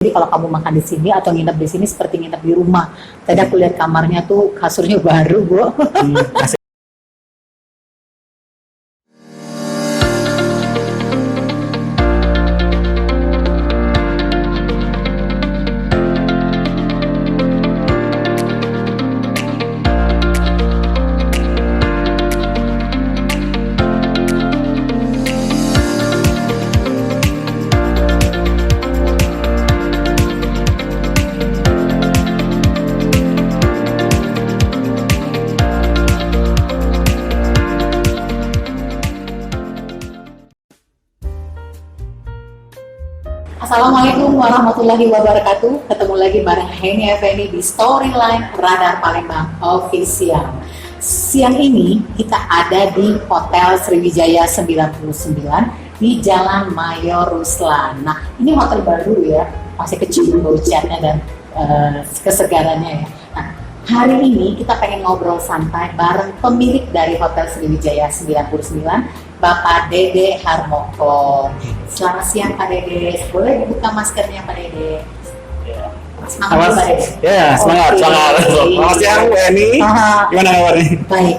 Jadi kalau kamu makan di sini atau nginep di sini seperti nginep di rumah. Tadi aku lihat kamarnya tuh kasurnya baru, Bu. Assalamualaikum warahmatullahi wabarakatuh. Ketemu lagi bareng Henny Effendi di Storyline Radar Palembang Official. Siang ini kita ada di Hotel Sriwijaya 99 di Jalan Mayor Ruslan. Nah, ini hotel baru ya, masih kecil bau catnya dan kesegarannya ya. Nah, hari ini kita pengen ngobrol santai bareng pemilik dari Hotel Sriwijaya 99, Bapak Dede Harmoko. Selamat siang Pak Dede. Boleh dibuka maskernya Pak Dede? Semangat Pak Dede. Ya, semangat. Selamat siang Bu Eni. Gimana kabarnya? Baik.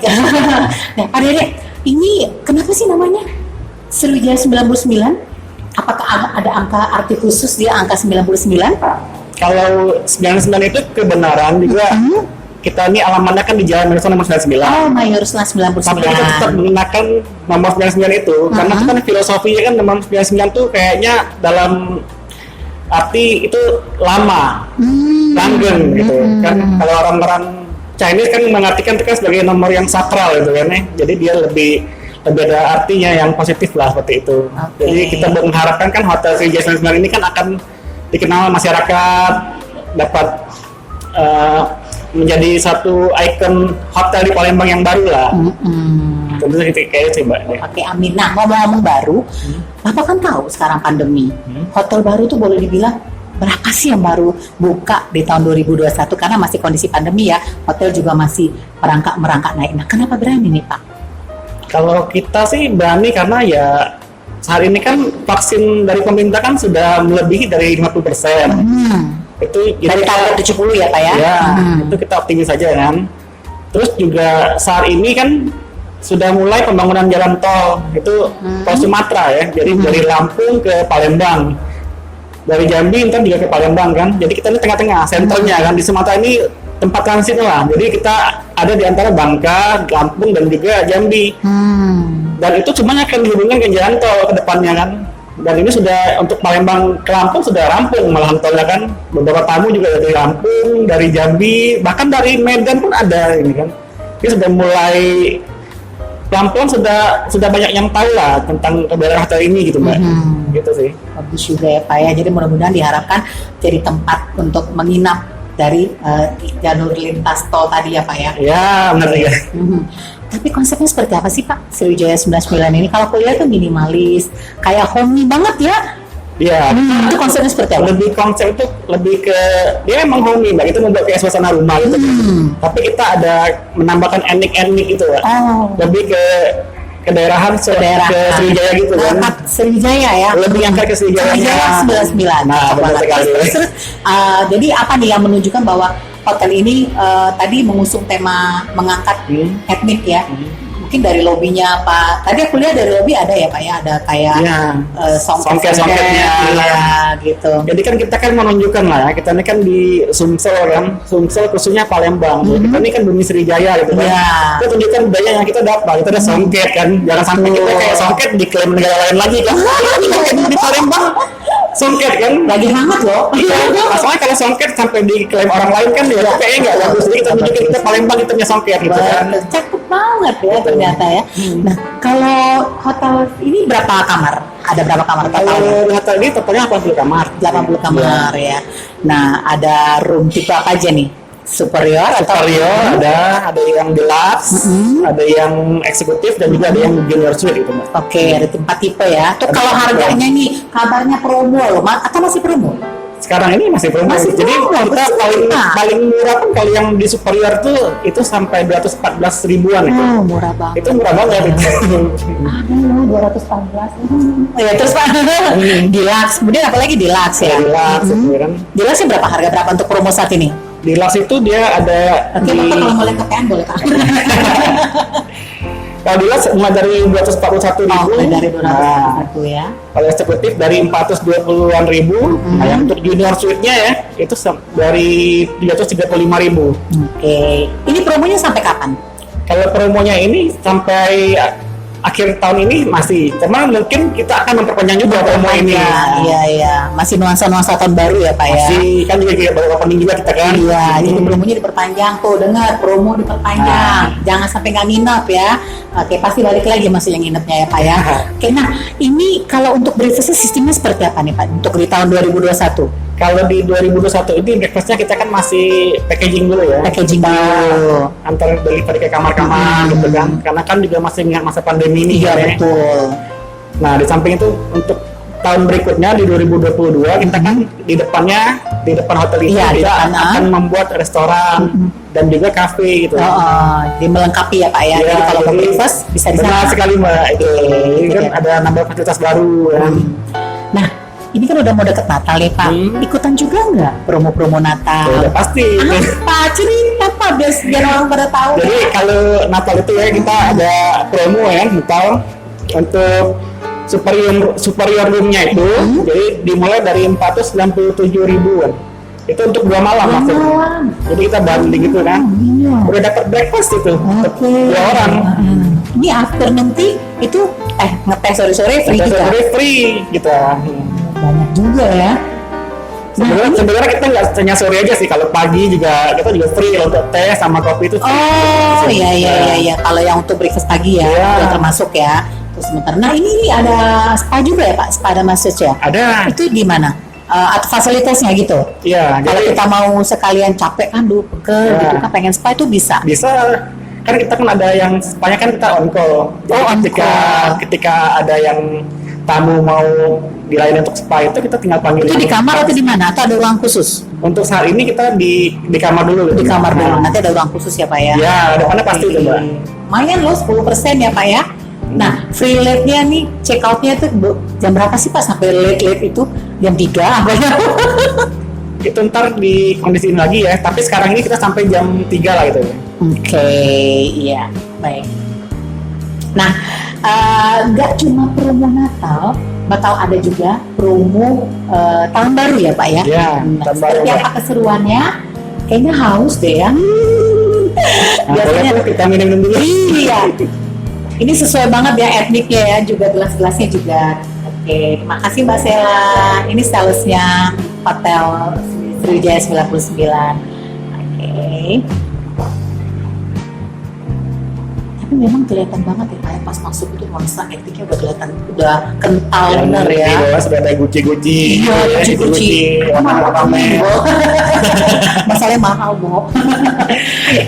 Nah, Pak Dede, ini kenapa sih namanya Sriwijaya 99? Apakah ada angka arti khusus dia angka 99? Kalau 99 itu kebenaran juga. Kita ini alamatnya kan di Jalan Mayor Ruslan nomor 99. Oh, Mayor Ruslan 99. Tapi kita tetap menggunakan nomor 99 itu karena itu kan filosofinya kan nomor 99 tuh kayaknya dalam arti itu lama, langgeng gitu kan. Kalau orang-orang Chinese kan mengartikan itu kan sebagai nomor yang sakral gitu kan ya. Jadi dia lebih ada artinya yang positif lah seperti itu. Jadi kita mengharapkan kan Hotel Sriwijaya 99 ini kan akan dikenal masyarakat, dapat menjadi satu ikon hotel di Palembang yang baru lah. Tentu itu kayak sih Mbak. Oke, amin. Nah, ngomong-ngomong baru, Bapak kan tahu sekarang pandemi. Hotel baru tuh boleh dibilang berapa sih yang baru buka di tahun 2021 karena masih kondisi pandemi ya. Hotel juga masih merangkak naik. Nah, kenapa berani nih Pak? Kalau kita sih berani karena ya saat ini kan vaksin dari pemerintah kan sudah melebihi dari 50%. Itu dari tahun 70 ya Pak ya? Ya, itu kita optimis saja kan. Terus juga saat ini kan sudah mulai pembangunan jalan tol itu tol Sumatera ya. Jadi dari Lampung ke Palembang, dari Jambi ntar juga ke Palembang kan. Jadi kita ini tengah-tengah, senternya kan di Sumatera ini tempat transit lah. Jadi kita ada di antara Bangka, Lampung dan juga Jambi. Dan itu semuanya akan dihubungkan ke jalan tol ke depannya kan. Dan ini sudah untuk Palembang ke Lampung sudah rampung malahan tolnya kan. Beberapa tamu juga dari Lampung, dari Jambi, bahkan dari Medan pun ada ini kan. Ini sudah mulai pelan-pelan sudah banyak yang tahu lah tentang daerah hotel ini gitu Mbak. Gitu sih. Bagus juga ya Pak ya. Jadi mudah-mudahan diharapkan jadi tempat untuk menginap dari jalur lintas tol tadi ya Pak ya. Ya benar ya. Tapi konsepnya seperti apa sih Pak Sriwijaya 99 ini? Kalau kuliah tuh minimalis, kayak homey banget ya. Iya. Itu konsepnya seperti apa? Lebih konsep itu lebih ke dia emang homey Mbak. Itu membuat kayak suasana rumah gitu. Tapi kita ada menambahkan etnik gitu Mbak. Lebih ke daerahan ke Sriwijaya gitu kan. Sriwijaya ya. Lebih angkat ke Sriwijaya. Sriwijaya 99. Nah, benar sekali. Terus, jadi apa nih yang menunjukkan bahwa hotel ini tadi mengusung tema mengangkat etnik ya. Mungkin dari lobinya Pak. Tadi aku lihat dari lobi ada ya Pak ya, ada kayak songket-songketnya ya, gitu. Jadi kan kita kan menunjukkan lah ya, kita ini kan di Sumsel kan, Sumsel khususnya Palembang. Kita ini kan bumi Sriwijaya gitu kan. Kita tunjukkan budaya yang kita dapat. Kita ada songket kan. Jangan sampai kita kayak songket diklaim negara lain lagi kan. Di Palembang songket kan lagi hangat loh. Masalahnya kalau songket sampai diklaim orang lain kan ya kayaknya nggak bagus. Jadi kita tunjukin kita Palembang kita punya songket gitu kan. Cakep banget ya ternyata ya. Nah, kalau hotel ini berapa kamar? Ada berapa kamar total? Kalau hotel ini totalnya 80 kamar. 80 kamar ya. Nah, ada room tipe apa aja nih? Superior ada yang deluxe, ada yang eksekutif dan juga ada yang junior suite gitu Mbak. Oke, ada 4 tipe ya. Tuh kalau harganya nih kabarnya promo loh, atau masih promo? sekarang ini masih promo. Masih Jadi promo, kita betul, paling Pak. paling murah pun kalau yang di superior tuh itu sampai 214 ribuan itu. Oh, murah banget. Itu murah banget itu. Aduh, 214. Ya terus Pak, Deluxe. Kemudian apalagi Deluxe ya? Deluxe, gitu kan. Deluxe berapa harga berapa untuk promo saat ini? Deluxe itu dia ada Oke, Bapak kalau boleh kepean boleh Kak. kalau Deluxe mulai dari 241 ribu. Oh, dari 241 Nah, ya. kalau eksekutif dari 420-an ribu. Nah, yang untuk junior suite-nya ya itu dari 335 ribu. Oke. Ini promonya sampai kapan? Kalau promonya ini sampai akhir tahun ini masih, cuma mungkin kita akan memperpanjang juga promo ini. Iya. Masih nuansa-nuansa tahun baru ya Pak ya? Masih kan juga kayak baru opening juga kita kan. Iya, jadi promonya diperpanjang tuh, dengar promo diperpanjang. Jangan sampai nggak nginep ya. Oke, pasti balik lagi masih yang nginepnya ya Pak ya. Oke, nah ini kalau untuk breakfast sistemnya seperti apa nih Pak untuk di tahun 2021? Kalau di 2021 ini breakfastnya kita kan masih packaging dulu ya. Packaging Kita dulu. antar delivery ke kamar-kamar gitu kan. Karena kan juga masih ingat masa pandemi ini Iya kan ya. betul. Nah, di samping itu untuk tahun berikutnya di 2022 kita kan di depan hotel ini Iya, di kita depan, akan membuat restoran dan juga kafe gitu. Jadi melengkapi ya Pak ya. Iya, Jadi kalau jadi breakfast bisa di benar sana. sekali Mbak. Itu ini gitu kan ya. ada nambah fasilitas baru kan. Nah, ini kan udah mau deket Natal ya Pak. Ikutan juga nggak promo-promo Ya, Natal? udah pasti. Apa cerita Pak biar orang pada tahu. Jadi kalau Natal itu ya kita ada promo ya Natal untuk superior roomnya itu. Jadi dimulai dari 497 ribuan. Itu untuk 2 malam maksudnya. Malam. Jadi kita banding gitu kan. Iya. Udah dapat breakfast itu untuk Oke. 2 orang. Ini afternoon tea itu ngeteh sore-sore free juga. Jadi free gitu. Banyak juga ya. Sebenarnya kita nggak hanya sore aja sih, kalau pagi juga kita juga free kalau untuk teh sama kopi itu free. Oh iya. Kalau yang untuk breakfast pagi ya, Iya. udah termasuk ya. Terus sebentar. Nah ini ada spa juga ya Pak, spa dan massage ya. Ada. Itu di mana? Atau fasilitasnya gitu. Iya, Kalau jadi kita mau sekalian capek kan dulu pegel Iya. gitu kan pengen spa itu bisa. bisa kan kita kan ada yang spanya kan kita on call. Jadi Oh, on call. ketika ada yang tamu mau dilayani untuk spa itu kita tinggal panggil. Itu di yang- kamar atau di mana? Atau ada ruang khusus? Untuk saat ini kita di kamar dulu. Di kamar dulu. Nah, Nanti ada ruang khusus ya Pak ya. Ya, depannya pasti itu Mbak. Lumayan loh 10% ya Pak ya. Nah, free late-nya nih, check out-nya tuh jam berapa sih Pak sampai late itu? Jam 3 apa ya? Itu ntar di kondisiin lagi ya. Tapi sekarang ini kita sampai jam 3 lah gitu ya. Oke, iya, baik. Nah, nggak cuma promo Natal, bakal ada juga promo tahun baru ya Pak ya? Iya, Nah, tahun baru, seperti Mbak. apa keseruannya? Kayaknya haus deh ya. Nah, Biasanya boleh tuh kita minum dulu. iya. Ini sesuai banget ya etniknya ya, juga gelas-gelasnya juga. Oke, terima kasih Mbak Sela. Ini salesnya Hotel Sriwijaya 99. Oke. Tapi memang kelihatan banget ya kayak pas masuk itu nuansa etiknya udah kelihatan, udah kental bener ya. Di bawah sudah ada guci-guci. Iya, kuci-kuci. Rame-rame. Masalahnya mahal, Bo.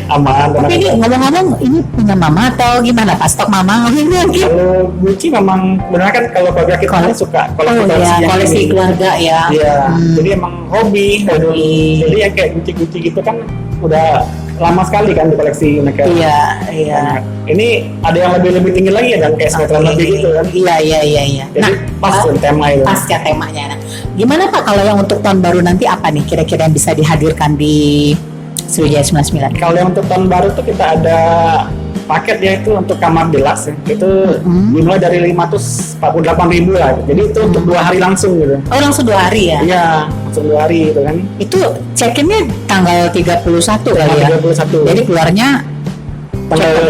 Aman. Tapi ini ngomong-ngomong, ini punya mama atau gimana Pak? Stok mama? Mungkin. Kalau Gucci memang benar kan kalau keluarga kita kan suka Oh koleksi ya, koleksi ini. keluarga ya. Iya, jadi emang hobi. Hobi. Jadi yang kayak Gucci-Gucci gitu kan udah lama sekali kan di koleksi mereka. Iya. Nah, ini ada yang lebih tinggi lagi ya, dan kayak sweater lebih gitu kan. Iya. Jadi pas tuh tema itu. Pasca temanya. Nah, gimana Pak kalau yang untuk tahun baru nanti apa nih kira-kira yang bisa dihadirkan di Sriwijaya 99? Kalau yang untuk tahun baru tuh kita ada paket ya, itu untuk kamar deluxe ya. Itu dimulai dari 548.000 lah. Jadi itu untuk 2 hari langsung gitu. Oh langsung 2 hari ya? Iya, langsung 2 hari gitu kan. Itu check-innya tanggal 31 kali ya? 31. Jadi keluarnya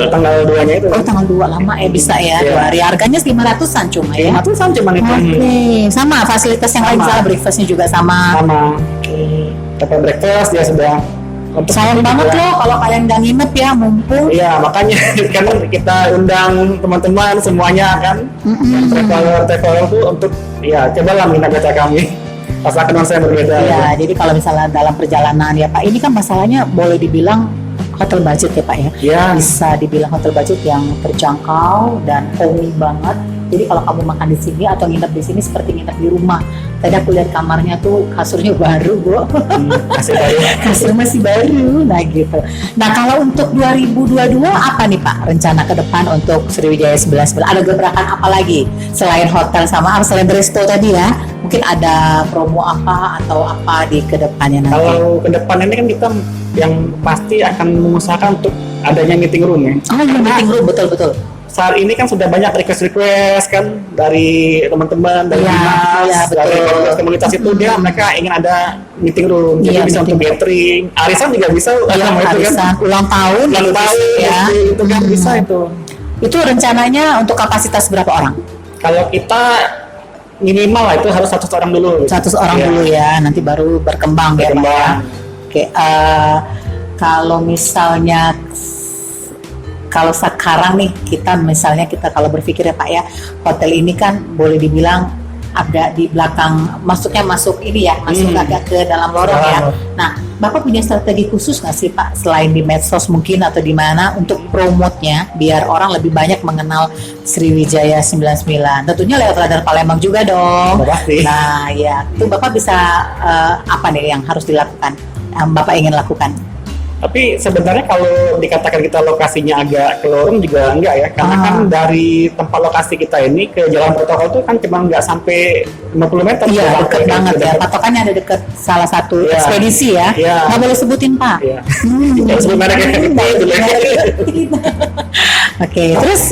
tanggal 2-nya itu. oh tanggal 2 lama ya bisa ya, Iya. 2 hari. Harganya 500-an cuma ya? 500-an cuman itu. Oke, sama fasilitas yang lain, Sama. misalnya breakfastnya juga sama. Sama. Oke. Dapat breakfast ya sudah. Untuk Sayang itu banget juga. loh kalau kalian nggak nginep ya, mumpung. Iya, makanya kan kita undang teman-teman semuanya kan. Traveler tuh untuk ya cobalah minat baca kami. Rasakan nuansa yang berbeda. Iya, jadi kalau misalnya dalam perjalanan ya Pak, ini kan masalahnya boleh dibilang hotel budget ya Pak ya. Iya. Bisa dibilang hotel budget yang terjangkau dan homey banget. Jadi kalau kamu makan di sini atau nginep di sini seperti nginep di rumah. Tadi aku lihat kamarnya tuh kasurnya baru, Bu. Masih baru. Kasur masih baru, nah gitu. Nah kalau untuk 2022 apa nih Pak rencana ke depan untuk Sriwijaya 11? Ada gebrakan apa lagi selain hotel sama selain resto tadi ya? Mungkin ada promo apa atau apa di kedepannya nanti? Kalau ke depan ini kan kita yang pasti akan mengusahakan untuk adanya meeting room ya. Oh iya, meeting room, betul-betul. Saat ini kan sudah banyak request kan dari teman-teman, dari Iya, dinas, iya, betul. dari komunitas itu dia mereka ingin ada meeting room, Iya, jadi bisa meeting untuk gathering, arisan juga bisa, Iya, sama itu kan, arisan, ulang tahun, ulang tahun, ya. itu kan bisa itu. Itu rencananya untuk kapasitas berapa orang? Kalau kita minimal lah itu harus 100 orang dulu. 100 orang Iya. dulu ya, nanti baru berkembang ya Pak ya. Berkembang. Oke, kalau misalnya kalau sekarang nih kita kalau berpikir ya Pak ya, hotel ini kan boleh dibilang agak di belakang, masuk ini ya, masuk agak ke dalam lorong ya. Nah, Bapak punya strategi khusus nggak sih Pak, selain di medsos mungkin atau di mana untuk promotnya biar orang lebih banyak mengenal Sriwijaya 99? Tentunya lewat Radar Palembang juga dong. Pasti. Nah, ya itu Bapak bisa apa nih yang harus dilakukan, yang Bapak ingin lakukan? Tapi sebenarnya kalau dikatakan kita lokasinya agak ke lorong juga enggak ya, karena kan dari tempat lokasi kita ini ke jalan protokol itu kan cuma nggak sampai 50 meter. Iya, Sampai dekat kan, banget ya. dekat. Patokannya ada dekat salah satu Iya. ekspedisi ya. Iya. Nggak boleh sebutin Pak. Iya. Jangan sebut merek ya. Oke, terus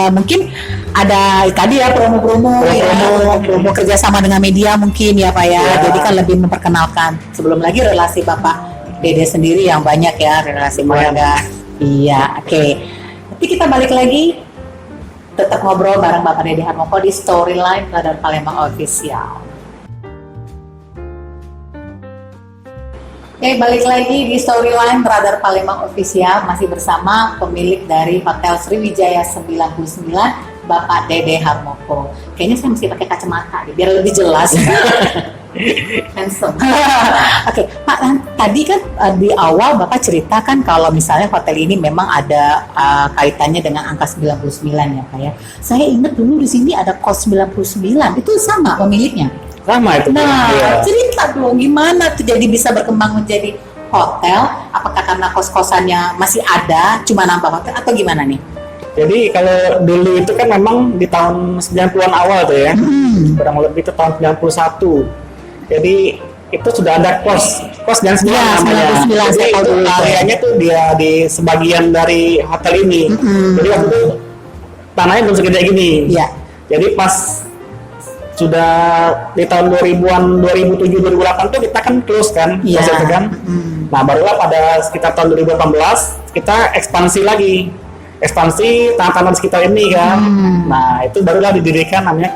mungkin ada tadi ya promo-promo promo kerjasama dengan media mungkin ya Pak ya. Iya. Jadi kan lebih memperkenalkan. Sebelum lagi relasi Bapak Dede sendiri yang banyak ya, relasi keluarga. Iya, oke. Tapi kita balik lagi tetap ngobrol bareng Bapak Dede Harmoko di Storyline Radar Palembang Official. Oke, balik lagi di Storyline Radar Palembang Official, masih bersama pemilik dari Hotel Sriwijaya 99, Bapak Dede Harmoko. Kayaknya saya mesti pakai kacamata nih, biar lebih jelas. Handsome. Oke, Pak, tadi kan di awal Bapak ceritakan kalau misalnya hotel ini memang ada kaitannya dengan angka 99 ya Pak ya. Saya ingat dulu di sini ada kos 99, itu sama pemiliknya. Sama itu. Nah, Iya. cerita dong gimana tuh jadi bisa berkembang menjadi hotel? Apakah karena kos-kosannya masih ada, cuma nambah hotel atau gimana nih? Jadi kalau dulu itu kan memang di tahun 90-an awal tuh ya, kurang lebih itu tahun 91. Jadi itu sudah ada kos dan Ya, 99 Jadi saya tahu itu dulu. areanya tuh dia di sebagian dari hotel ini. Jadi waktu itu tanahnya belum segede gini. Iya. Jadi pas sudah di tahun 2000-an, 2007, 2008 tuh kita kan close kan, Iya. close itu kan. Nah barulah pada sekitar tahun 2018 kita ekspansi lagi. Ekspansi tanah-tanah di sekitar ini kan. Nah itu barulah didirikan namanya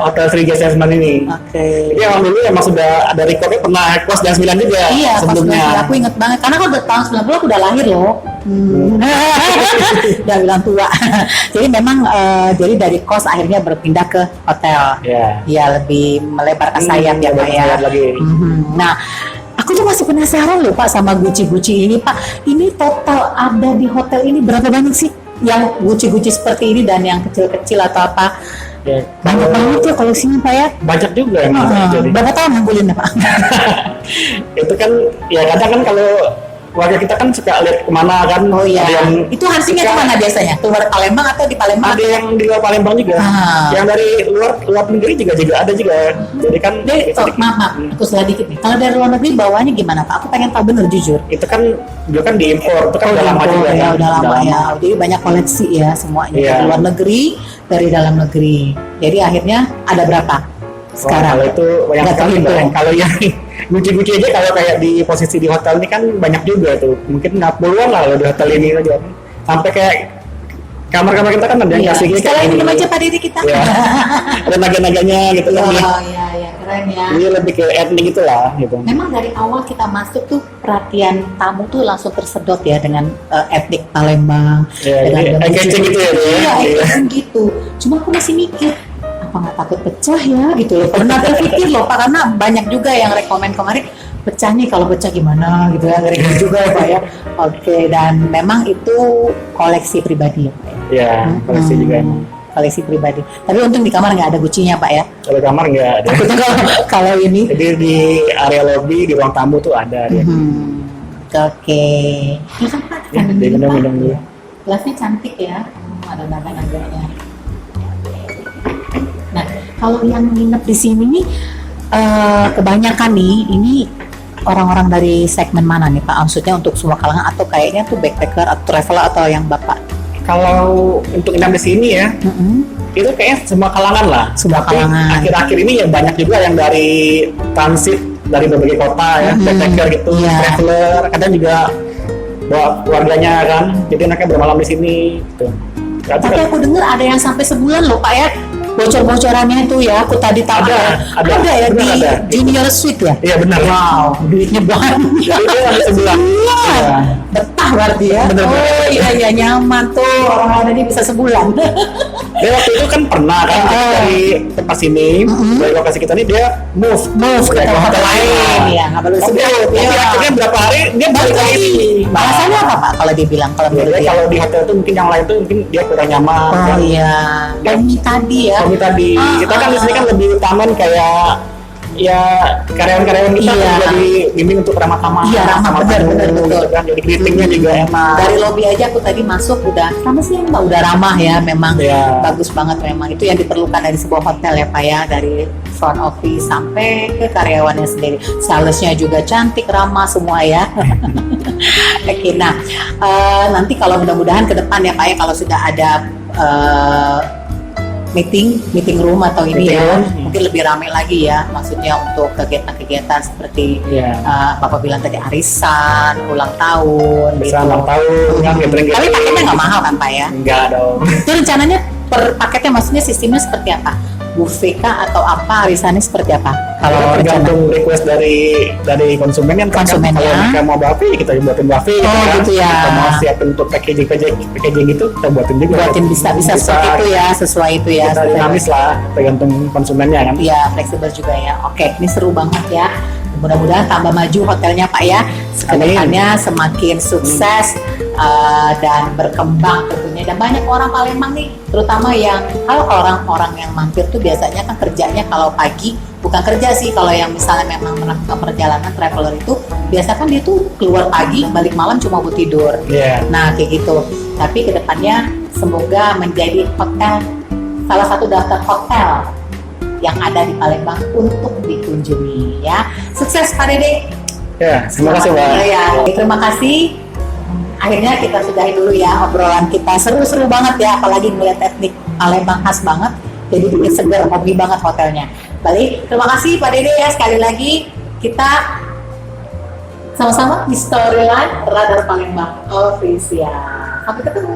Hotel Sriwijaya 99 ini. Oke. Jadi emang dulu emang sudah ada recordnya pernah kos dan 9 juga Iya, pas sebelumnya. aku inget banget karena kan udah tahun 90 aku udah lahir loh. Udah bilang tua. Jadi memang jadi dari kos akhirnya berpindah ke hotel. Iya. Ya lebih melebar ke sayap ya Pak ya. Sayap lagi. Nah, aku tuh masih penasaran loh Pak sama guci-guci ini Pak. Ini total ada di hotel ini berapa banyak sih? Yang guci-guci seperti ini dan yang kecil-kecil atau apa? Ya, Banyak banget ya koleksinya Pak ya. banyak juga emang. Jadi Berapa tahun ngumpulin Pak? itu kan ya kadang kan kalau warga kita kan suka lihat kemana kan. Oh iya. Ada yang Itu huntingnya suka- kemana biasanya? Keluar Palembang atau di Palembang? Ada yang di luar Palembang juga. Ah. Yang dari luar negeri juga ada juga. Jadi kan Dari, sedikit. maaf, aku salah dikit nih. Kalau dari luar negeri bawahnya gimana Pak? Aku pengen tahu bener jujur. Itu kan juga kan diimpor, itu kan udah lama juga ya, kan. udah lama ya. Jadi banyak koleksi ya semuanya Iya. dari luar negeri, dari dalam negeri. Jadi akhirnya ada berapa sekarang? Kalau itu banyak Nggak sekali terhitung. Bang. Kalau yang guci-guci aja kalau kayak di posisi di hotel ini kan banyak juga tuh. Mungkin 60-an lah kalau di hotel ini aja. Sampai kayak kamar-kamar kita kan ada yang Iya. kasihnya Sekali lagi minum aja Pak Didi kita. Iya. Ada naga-naganya gitu kan. Oh iya, iya keren ya. Ini lebih ke etnik gitu lah gitu. Memang dari awal kita masuk tuh perhatian tamu tuh langsung tersedot ya dengan etnik Palembang, Ya, dengan jadi eye-catching gitu ya, Iya, Iya. eye-catching gitu. Cuma aku masih mikir apa nggak takut pecah ya gitu loh. Pernah terpikir loh Pak karena banyak juga yang rekomen kemarin pecah nih, kalau pecah gimana gitu ya, ngeri juga ya Pak ya. Oke, dan memang itu koleksi pribadi ya Pak ya. Ya, koleksi juga emang. koleksi pribadi. Tapi untung di kamar nggak ada gucinya Pak ya. Kalau kamar nggak ada. Takutnya kalau ini. Jadi di area lobby, di ruang tamu tuh ada dia. Oke. Silakan Pak. Ya, dia minum dulu. Gelasnya cantik ya. Ada naga-naganya. Nah, kalau yang nginep di sini nih kebanyakan nih ini orang-orang dari segmen mana nih Pak? Maksudnya untuk semua kalangan atau kayaknya tuh backpacker atau traveler atau yang Bapak? Kalau untuk nginep di sini ya, itu kayaknya semua kalangan lah. Semua Tapi kalangan. akhir-akhir ini ya banyak juga yang dari transit dari berbagai kota ya, backpacker gitu, Iya. traveler, kadang juga bawa keluarganya kan, jadi mereka bermalam di sini gitu. Tapi aku dengar ada yang sampai sebulan loh Pak ya. Bocor-bocorannya itu ya, aku tadi tahu Ada ya benar di ada. Junior Suite ya. Iya benar. Wow, duitnya banyak. Jadi itu sampai sebulan. Iya. Betah berarti ya. Bener, bener. Oh iya nyaman tuh, orang ada ini bisa sebulan. Dia waktu itu kan pernah kan dari tempat sini, dari lokasi kita ini dia move ke ke tempat hotel lain ya, nggak perlu Tapi sebut tapi ya. akhirnya berapa hari dia balik lagi. Alasannya apa Pak kalau dia bilang kalau menurut Dia dia? kalau di hotel itu mungkin yang lain tuh mungkin dia kurang nyaman. Oh kan. iya, kami tadi ya. Kami tadi kita kan di sini kan lebih utaman kayak ya karyawan-karyawan kita Iya. kan jadi bimbing untuk ramah-tamah. Iya, ramah, sama benar, tamu, benar, betul. gitu kan. Jadi greetingnya juga enak. Dari lobi aja aku tadi masuk udah sama sih Mbak, udah ramah ya, memang Iya. bagus banget, memang itu yang diperlukan dari sebuah hotel ya Pak ya, dari front office sampai ke karyawannya sendiri, salesnya juga cantik, ramah semua ya. Oke, nah nanti kalau mudah-mudahan ke depan ya Pak ya, kalau sudah ada meeting room atau ini Meeting ya, room. mungkin lebih ramai lagi ya, maksudnya untuk kegiatan-kegiatan seperti Iya. Bapak bilang tadi arisan, ulang tahun, Bisa gitu. 6 tahun kan gathering. Tapi paketnya nggak mahal kan Pak ya? Enggak dong. Itu rencananya per paketnya, maksudnya sistemnya seperti apa? Buffet kah atau apa, arisannya seperti apa? Kalau rencana? tergantung request dari konsumen kan, Konsumennya. kalau mereka mau buffet kita buatin buffet Oh, gitu ya. Kita mau siapin untuk packaging gitu kita buatin juga. Buatin bisa seperti itu ya, sesuai itu ya. Kita dinamis lah tergantung konsumennya kan. Iya, fleksibel juga ya. Oke, ini seru banget ya. Mudah-mudahan tambah maju hotelnya Pak ya. Kedepannya semakin sukses dan berkembang tentunya. Dan banyak orang Palembang nih, terutama yang kalau orang-orang yang mampir tuh biasanya kan kerjanya kalau pagi, bukan kerja sih, kalau yang misalnya memang melakukan perjalanan traveler itu biasa kan dia tuh keluar pagi, balik malam cuma buat tidur. Iya. Nah kayak gitu. Tapi kedepannya semoga menjadi hotel, salah satu daftar hotel yang ada di Palembang untuk dikunjungi ya. Sukses Pak Dede. Ya, terima kasih Mbak. Ya, terima kasih. Akhirnya kita sudahi dulu ya obrolan kita. Seru-seru banget ya, apalagi melihat etnik Palembang khas banget. Jadi bikin seger, hobi banget hotelnya. Balik, terima kasih Pak Dede ya, sekali lagi kita sama-sama di Storyline Radar Palembang Official. Sampai ketemu.